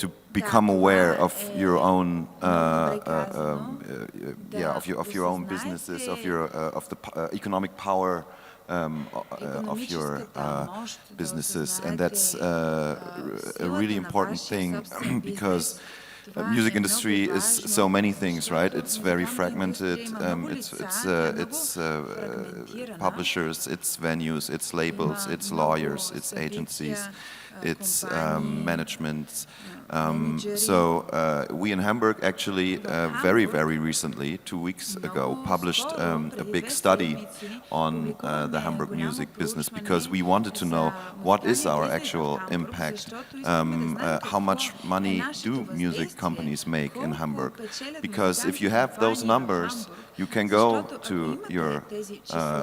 to become aware of your own of your own businesses, of the economic power of your businesses, and that's a really important thing because music industry is so many things, right? It's very fragmented. It's publishers, it's venues, it's labels, it's lawyers, it's agencies, it's management. So we in Hamburg actually very recently, 2 weeks ago, published a big study on the Hamburg music business because we wanted to know what is our actual impact, how much money do music companies make in Hamburg, because if you have those numbers, you can go to your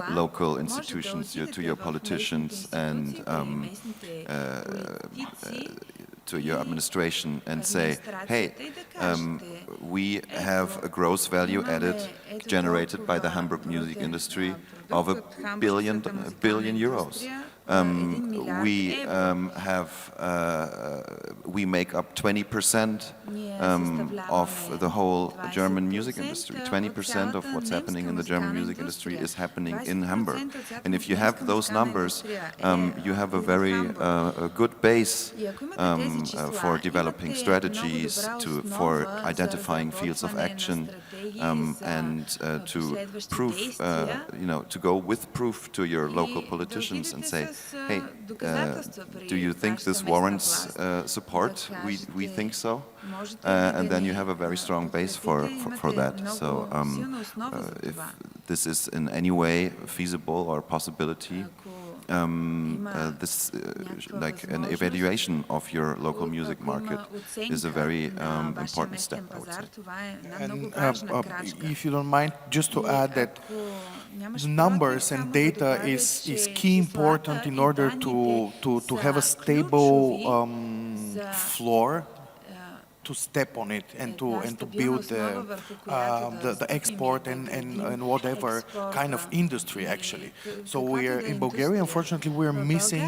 local institutions, to your politicians and to your administration and say, hey, we have a gross value added generated by the Hamburg music industry of €1 billion. We make up 20% of the whole German music industry. 20% of what's happening in the German music industry is happening in Hamburg. And if you have those numbers, you have a very good base for developing strategies, for identifying fields of action, and to prove, to go with proof to your local politicians and say, hey, do you think this warrants support? We think so. And then you have a very strong base for that. So if this is in any way feasible or a possibility, this like an evaluation of your local music market is a very important step, I would say. And if you don't mind, just to add that the numbers and data is key important in order to have a stable floor to step on it and to build the export and whatever kind of industry actually. So we're in Bulgaria. Unfortunately, we're missing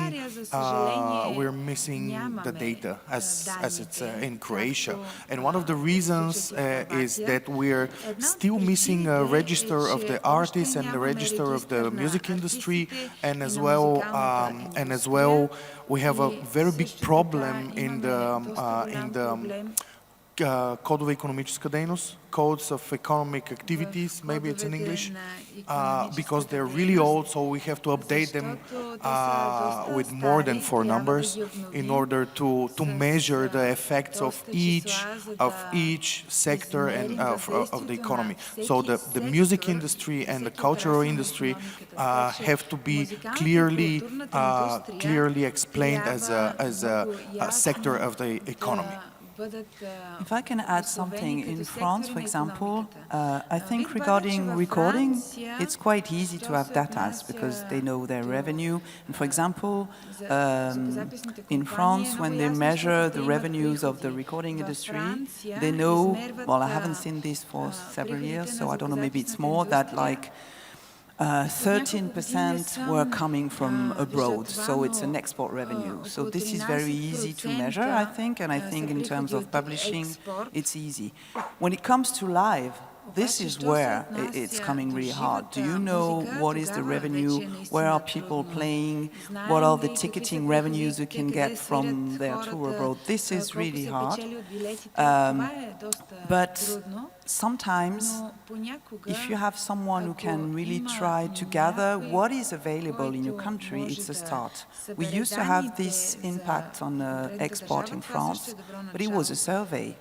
the data as it's in Croatia. And one of the reasons is that we're still missing a register of the artists and the register of the music industry, and as well we have a very big problem in the Кодове икономическа дейност, codes of economic activities, maybe it's in English, because they're really old, so we have to update them with more than 4 numbers in order to measure the effects of each sector and of the economy. So the music industry and the cultural industry have to be clearly explained as a sector of the economy. If I can add something, in France, for example, I think regarding recording, it's quite easy to have data because they know their revenue. And for example, in France, when they measure the revenues of the recording industry, they know, well, I haven't seen this for several years, so I don't know, maybe it's more, that like 13% were coming from abroad, so it's an export revenue. So this is very easy to measure, I think, and I think in terms of publishing, it's easy. When it comes to live, this is where it's coming really hard. Do you know what is the revenue? Where are people playing? What are the ticketing revenues you can get from their tour abroad? This is really hard. But sometimes, if you have someone who can really try to gather what is available in your country, it's a start. We used to have this impact on export in France, but it was a survey.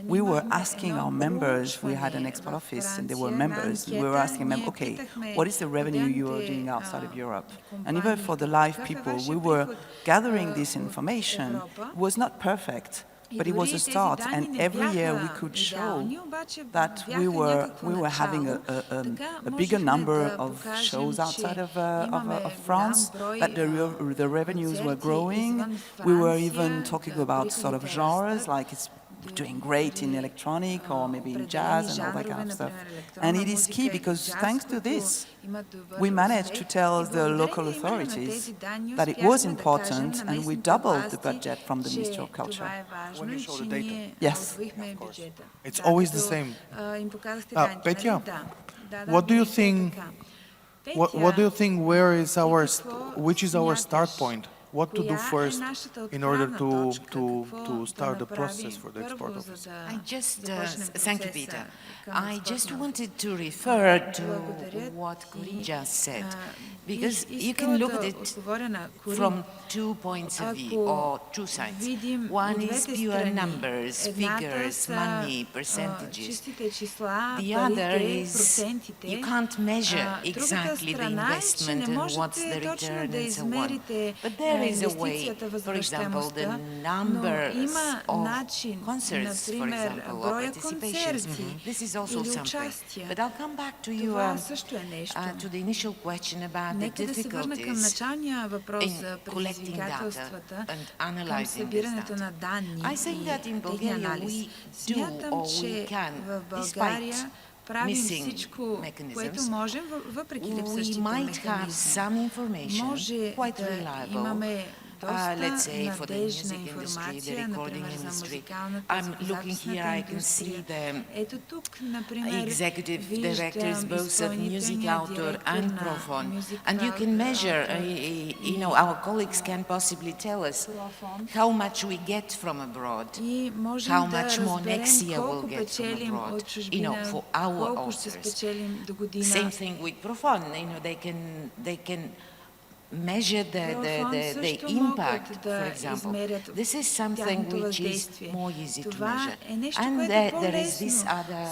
We were asking our members, we had an export office and they were members, we were asking them, okay, what is the revenue you are doing outside of Europe? And even for the live people, we were gathering this information. It was not perfect, but it was a start, and every year we could show that we were having a bigger number of shows outside of France, that the revenues were growing. We were even talking about sort of genres, like it's doing great in electronic or maybe in jazz and all that kind of stuff. And it is key because thanks to this, we managed to tell the local authorities that it was important and we doubled the budget from the Ministry of Culture. When you show the data. Yes. Of course. It's always the same. Petya, what do you think? What do you think? Which is our start point? What to do first in order to start the process for the export office? Thank you, Peter. I just wanted to refer to what Corinne just said, because you can look at it from 2 points of view, or 2 sides. One is pure numbers, figures, money, percentages. The other is you can't measure exactly the investment and what's the return and so on. But there is a way, for example, the numbers of concerts, for example, or participations. This is also something. But I'll come back to you, to the initial question about the difficulties in collecting data and analyzing this data. I think that in Bulgaria we do or we can, despite missing mechanisms, we might have some information, quite reliable, let's say for the music industry, the recording industry. I'm looking here, I can see the executive directors both of Musikaltur and Profon. And you can measure, our colleagues can possibly tell us how much we get from abroad, how much more next year we'll get from abroad, for our authors. Same thing with Profon, they can measure the impact, for example. This is something which is more easy to measure. And there is this other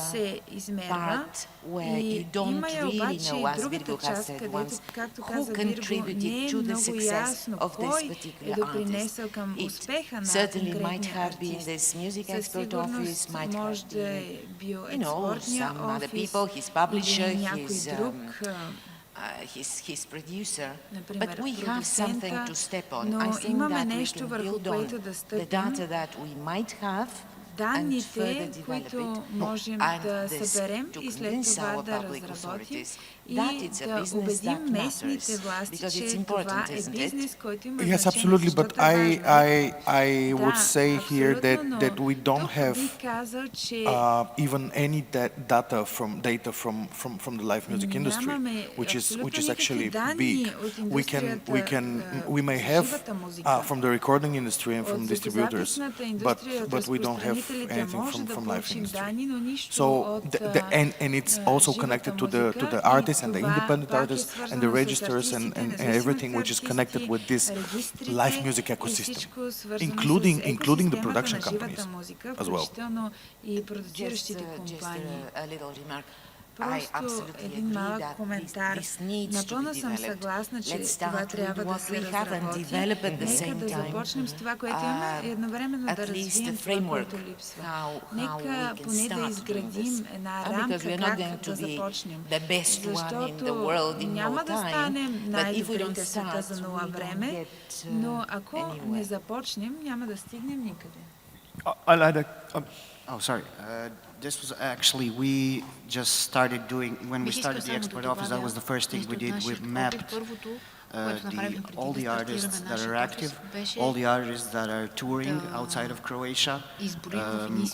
part where you don't really know, as Virgo has said once, who contributed to the success of this particular artist. It certainly might have been this music export office, might have been, some other people, his publisher, his producer, but we have something to step on. I think that we can build on the data that we might have and further develop it, and this to convince our public authorities that it's a business that matters, because it's important, isn't it? Yes, absolutely, but I would say here that we don't have even any data from the live music industry, which is actually big. We may have from the recording industry and from distributors, but we don't have anything from live industry. So and it's also connected to the artists and the independent artists and the registers and everything which is connected with this live music ecosystem, including the production companies as well. Just a little remark. I absolutely agree that this needs to be developed. Let's start with what we have and develop at the same time at least the framework, how we can start doing this. Because we're not going to be the best one in the world in no time, but if we don't start, we don't get anywhere. Oh, sorry. This was actually, we just started doing, when we started the export office, that was the first thing we did. We mapped all the artists that are active, all the artists that are touring outside of Croatia,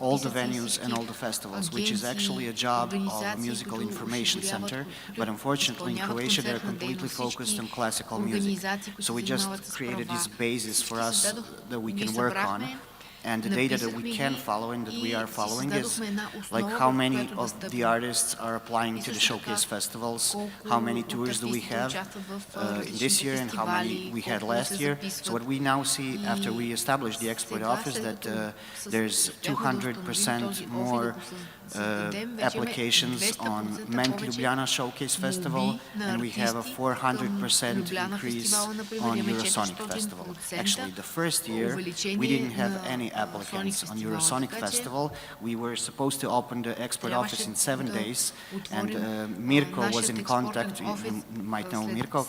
all the venues and all the festivals, which is actually a job of a musical information center. But unfortunately in Croatia they're completely focused on classical music. So we just created this basis for us that we can work on. And the data that we can follow and that we are following is like how many of the artists are applying to the showcase festivals, how many tours do we have this year and how many we had last year. So what we now see after we established the export office, that there's 200% more applications on MENC Ljubljana Showcase Festival, and we have a 400% increase on Eurosonic Festival. Actually, the first year, we didn't have any applicants on Eurosonic Festival. We were supposed to open the export office in 7 days, and Mirko was in contact, you might know Mirko,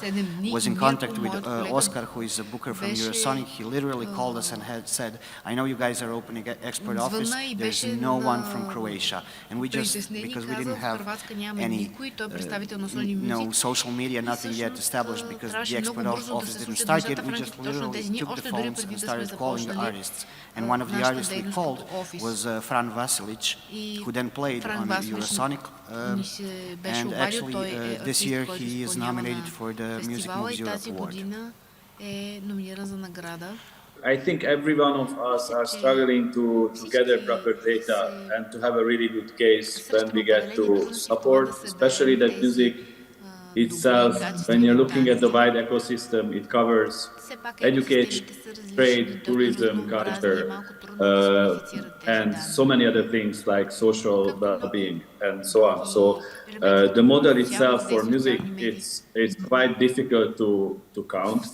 was in contact with Oscar, who is a booker from Eurosonic. He literally called us and had said, I know you guys are opening an export office, there's no one from Croatia. And we just, because we didn't have any, no social media, nothing yet established, because the export office didn't start yet, we just literally took the phones and started calling the artists. And one of the artists we called was Fran Vasilic, who then played on Eurosonic. And actually, this year he is nominated for the Music Moves Europe Award. I think every one of us are struggling to gather proper data and to have a really good case when we get to support, especially that music itself, when you're looking at the wide ecosystem, it covers education, trade, tourism, culture, and so many other things like social well-being and so on. So the model itself for music, it's quite difficult to count.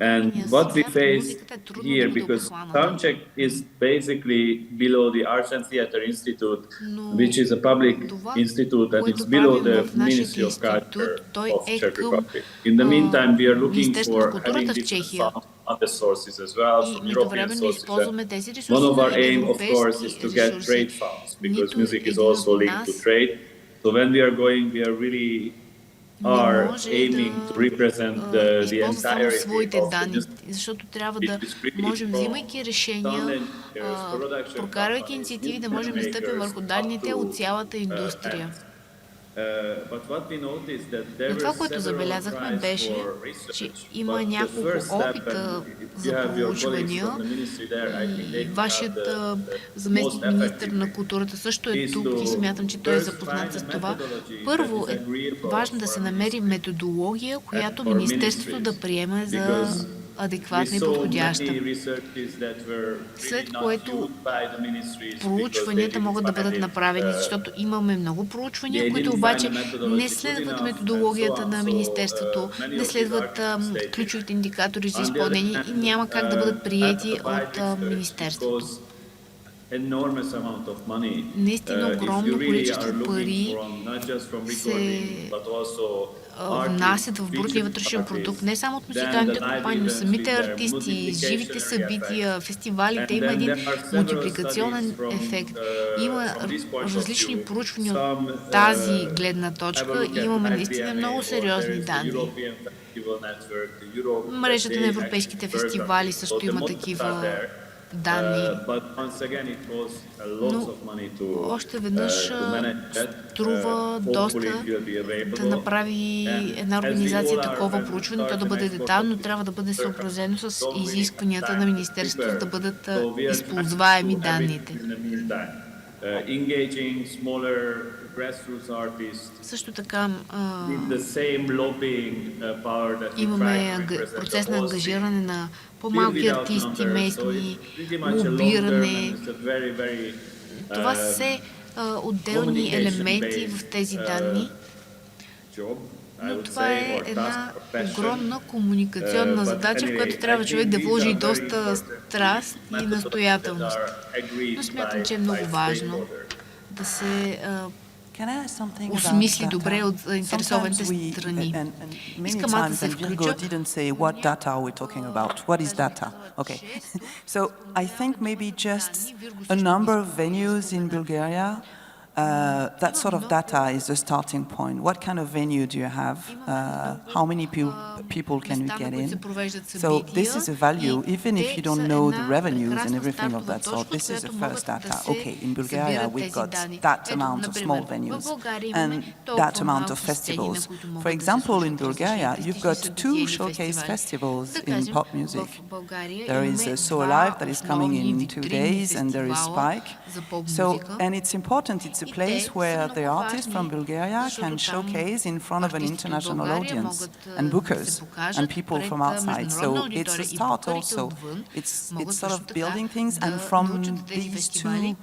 And what we face here, because Sound Czech is basically below the Arts and Theatre Institute, which is a public institute, and it's below the Ministry of Culture of Czech Republic. In the meantime, we are looking for having different funds, other sources as well, from European sources. And one of our aim, of course, is to get trade funds, because music is also linked to trade. So when we are going, we are really aiming to represent the entirety of the music. Защото трябва да можем, взимайки решения, прокарвайки инициативи, да можем да стъпим върху данните от цялата индустрия. Но това, което забелязахме, беше, че има няколко опита за проучвания. Вашият заместник министър на културата също е тук и смятам, че той е запознат с това. Първо е важно да се намери методология, която Министерството да приеме за адекватна и подходяща. След което проучванията могат да бъдат направени, защото имаме много проучвания, които обаче не следват методологията на Министерството, не следват ключовите индикатори за изпълнение и няма как да бъдат приети от Министерството. Наистина огромно количество пари се внасят в брутния вътрешен продукт, не само от музикалните компании, но самите артисти, живите събития, фестивалите, има един мултипликационен ефект. Има различни проучвания от тази гледна точка и имаме наистина много сериозни данни. Мрежата на европейските фестивали също има такива данни. Но още веднъж струва доста да направи една организация такова проучване, то да бъде детайлно, трябва да бъде съобразено с изискванията на Министерството да бъдат използваеми данните. Също така имаме процес на ангажиране на по-малки артисти, местни, лобиране. Това са все отделни елементи в тези данни, но това е една огромна комуникационна задача, в която трябва човек да вложи доста страст и настоятелност. Но смятам, че е много важно да се осмисли добре от заинтересованите страни. Искам аз да се включа. So I think maybe just a number of venues in Bulgaria, that sort of data is the starting point. What kind of venue do you have? How many people can we get in? So this is a value, even if you don't know the revenues and everything of that sort, this is the first data. Okay, in Bulgaria we've got that amount of small venues and that amount of festivals. For example, in Bulgaria, you've got 2 showcase festivals in pop music. There is So Alive that is coming in 2 days, and there is Spike. So, and it's important, it's It's a place where the artists from Bulgaria can showcase in front of an international audience and bookers and people from outside. So it's a start also. It's sort of building things, and from these two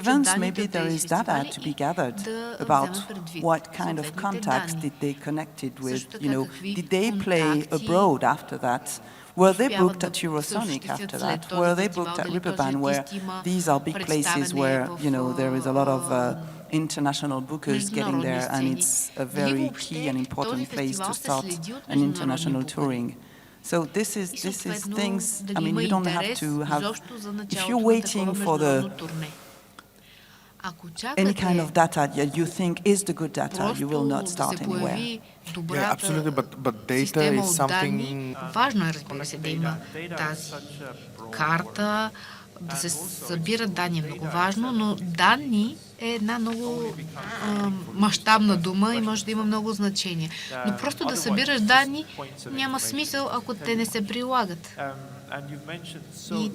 events, maybe there is data to be gathered about what kind of contacts did they connected with, did they play abroad after that? Were they booked at Eurosonic after that? Were they booked at Riverband, where these are big places where, there is a lot of international bookers getting there, and it's a very key and important place to start an international touring. So this is things, you don't have to have, if you're waiting for any kind of data that you think is the good data, you will not start anywhere. Yeah, absolutely, but data is something... Важно е, разбира се, да има тази карта, да се събират данни е много важно, но данни е една много мащабна дума и може да има много значение. Но просто да събираш данни няма смисъл, ако те не се прилагат. И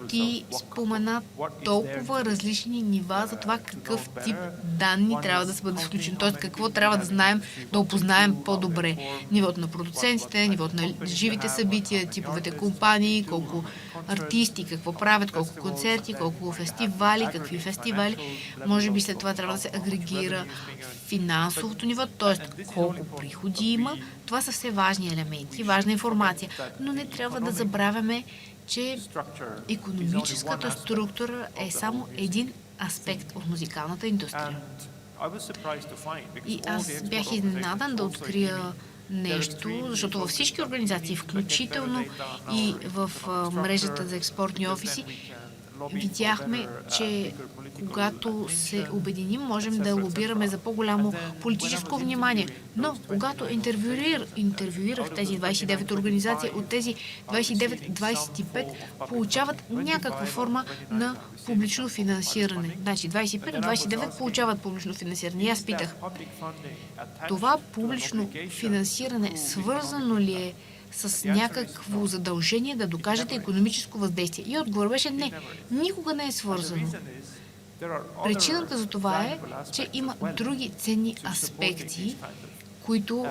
ти спомена толкова различни нива за това какъв тип данни трябва да се бъде включен. Т.е. какво трябва да знаем, да опознаем по-добре. Нивото на продуцентите, нивото на живите събития, типовете компании, колко артисти, какво правят, колко концерти, колко фестивали, какви фестивали. Може би след това трябва да се агрегира финансовото ниво, т.е. колко приходи има. Това са все важни елементи, важна информация. Но не трябва да забравяме, че икономическата структура е само един аспект от музикалната индустрия. И аз бях изненадан да открия нещо, защото във всички организации, включително и в мрежата за експортни офиси, видяхме, че когато се обединим, можем да лобираме за по-голямо политическо внимание. Но когато интервюирах тези 29 организации, от тези 29-25 получават някаква форма на публично финансиране. Значи 25-29 получават публично финансиране. И аз питах, това публично финансиране свързано ли е с някакво задължение да докажете икономическо въздействие? И отговор беше не, никога не е свързано. Причината за това е, че има други ценни аспекти, които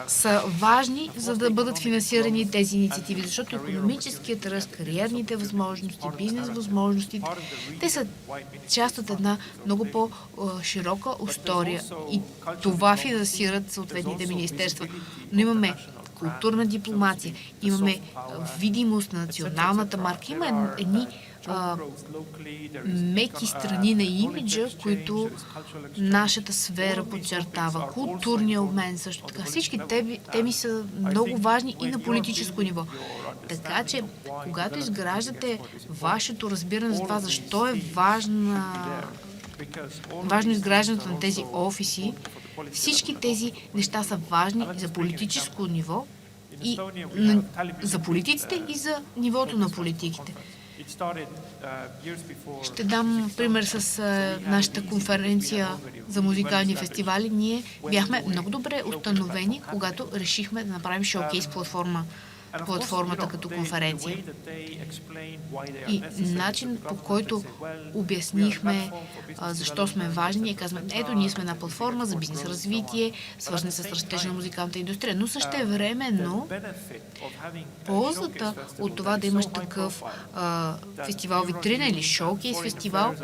са важни, за да бъдат финансирани тези инициативи, защото икономическият ръст, кариерните възможности, бизнес възможностите, те са част от една много по-широка история и това финансират съответните министерства. Но имаме културна дипломация, имаме видимост на националната марка, има едни меки страни на имиджа, които нашата сфера подчертава. Културния обмен също така. Всички теми са много важни и на политическо ниво. Така че, когато изграждате вашето разбиране за това, защо е важно изграждането на тези офиси, всички тези неща са важни за политическо ниво, и за политиците и за нивото на политиките. Ще дам пример с нашата конференция за музикални фестивали. Ние бяхме много добре установени, когато решихме да направим шоукейс платформата като конференция. И начин, по който обяснихме защо сме важни, ние казваме, ето, ние сме една платформа за бизнес развитие, свързана с растежа на музикалната индустрия, но същевременно ползата от това да имаш такъв фестивал витрина или шоукейс фестивал,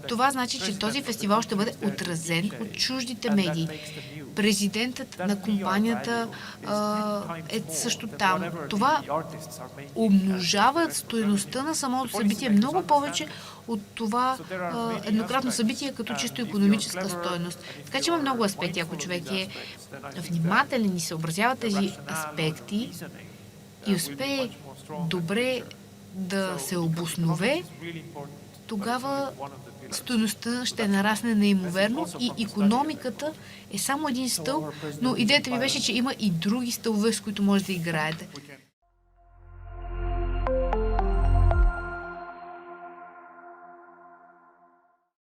това значи, че този фестивал ще бъде отразен от чуждите медии. Президентът на компанията е също там. Това умножава стойността на самото събитие много повече от това еднократно събитие като чисто икономическа стойност. Така че има много аспекти. Ако човек е внимателен и съобразява тези аспекти и успее добре да се обоснове, тогава стойността ще нарасне неимоверно и икономиката е само един стълб, но идеята ми беше, че има и други стълбове, с които може да играете.